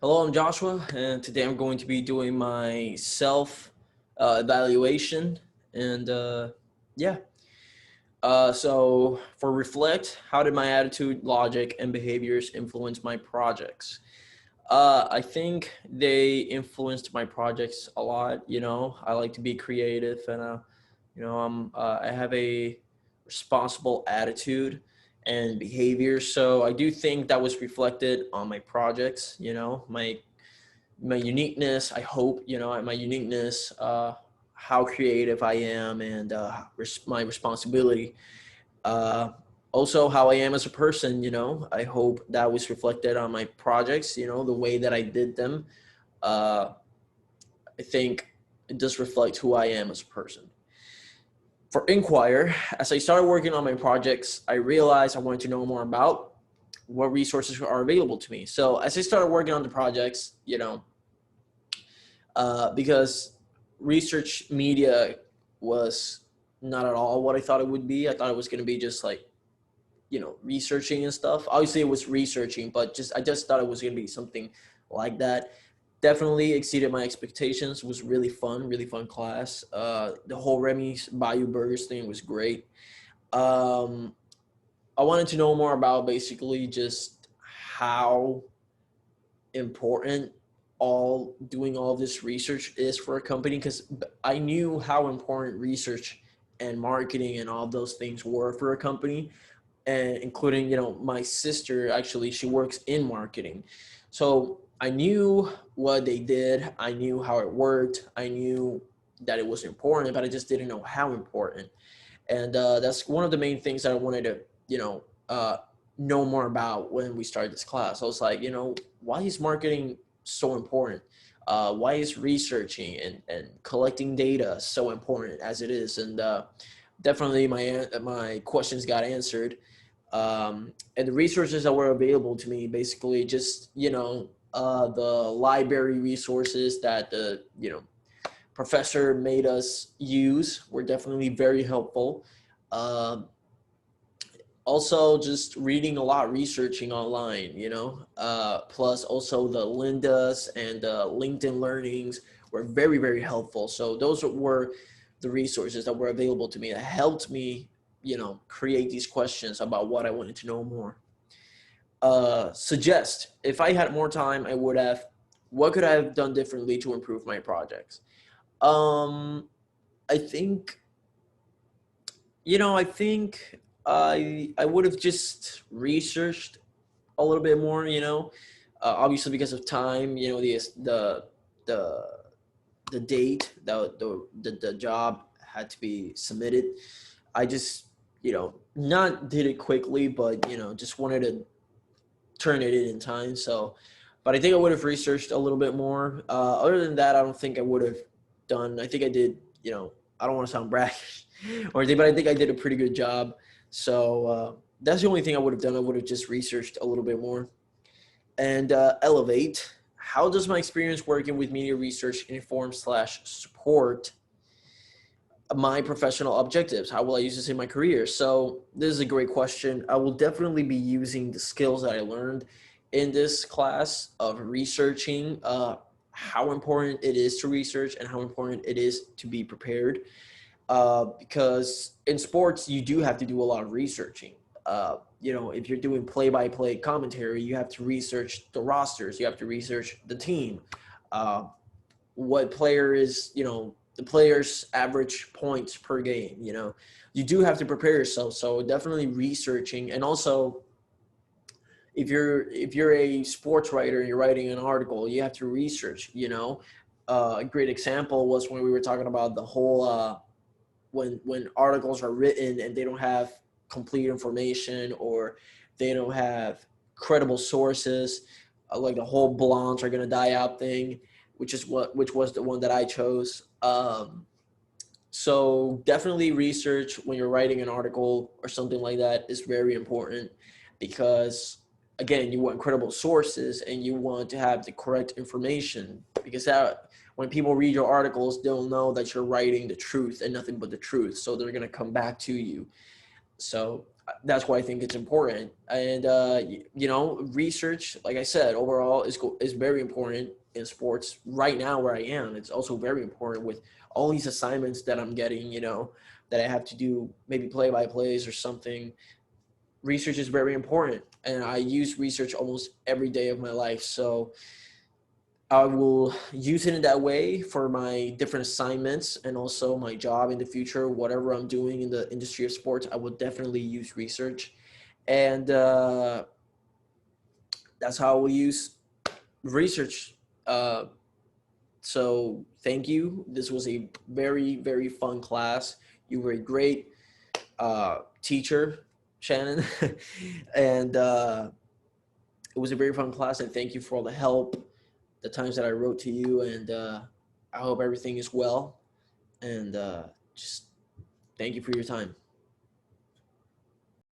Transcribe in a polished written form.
Hello, I'm Joshua, and today I'm going to be doing my self evaluation. And yeah, so for reflect, how did my attitude, logic, and behaviors influence my projects? I think they influenced my projects a lot. I like to be creative, and I have a responsible attitude and behavior. So I do think that was reflected on my projects. My uniqueness. I hope my uniqueness, how creative I am, and my responsibility. Uh, Also, how I am as a person. I hope that was reflected on my projects. The way that I did them. Uh, I think it does reflect who I am as a person. For Inquire, as I started working on my projects, I realized I wanted to know more about what resources are available to me. So as I started working on the projects, because research media was not at all what I thought it would be. I thought it was going to be just like, researching and stuff. Obviously, it was researching, but I just thought it was going to be something like that. Definitely exceeded my expectations. Was really fun class. The whole Remy's Bayou Burgers thing was great. Um, I wanted to know more about basically just how important all doing all this research is for a company, because I knew how important research and marketing and all those things were for a company, and including my sister, actually she works in marketing. So I knew what they did, I knew how it worked, I knew that it was important, but I just didn't know how important. And that's one of the main things that I wanted to know more about when we started this class. I was like, why is marketing so important? Why is researching and collecting data so important as it is? And definitely my questions got answered. And the resources that were available to me, basically just the library resources that the professor made us use were definitely very helpful. Um, Also, just reading a lot, researching online, plus also the Lindas and LinkedIn learnings were very, very helpful. So those were the resources that were available to me that helped me, create these questions about what I wanted to know more. Suggest, if I had more time, what could I have done differently to improve my projects? Um, I think I think I would have just researched a little bit more. Obviously because of time. The the date that the job had to be submitted. I just not did it quickly, but just wanted to turn it in time. So, but I think I would have researched a little bit more. Other than that, I don't think I would have done. I think I did. I don't want to sound braggish or anything, but I think I did a pretty good job. So that's the only thing I would have done. I would have just researched a little bit more. And elevate. How does my experience working with media research inform/support my professional objectives? How will I use this in my career? So this is a great question. I will definitely be using the skills that I learned in this class of researching, how important it is to research and how important it is to be prepared. Because in sports, you do have to do a lot of researching. If you're doing play-by-play commentary, you have to research the rosters, you have to research the team, uh, what player is, the player's average points per game. You do have to prepare yourself. So definitely researching. And also, if you're a sports writer and you're writing an article, you have to research. A great example was when we were talking about the whole when articles are written and they don't have complete information, or they don't have credible sources, like the whole blondes are gonna die out thing, which was the one that I chose. So definitely research when you're writing an article or something like that is very important, because again, you want credible sources and you want to have the correct information, because that when people read your articles, they'll know that you're writing the truth and nothing but the truth. So they're going to come back to you. So that's why I think it's important. And you know, research, like I said, overall is very important in sports. Right now, where I am, it's also very important with all these assignments that I'm getting. You know, that I have to do, maybe play by plays or something. Research is very important, and I use research almost every day of my life. So I will use it in that way for my different assignments and also my job in the future. Whatever I'm doing in the industry of sports, I will definitely use research, and that's how we use research. Uh, so thank you. This was a very, very fun class. You were a great teacher, Shannon, and it was a very fun class. And thank you for all the help, the times that I wrote to you, and I hope everything is well. And just thank you for your time.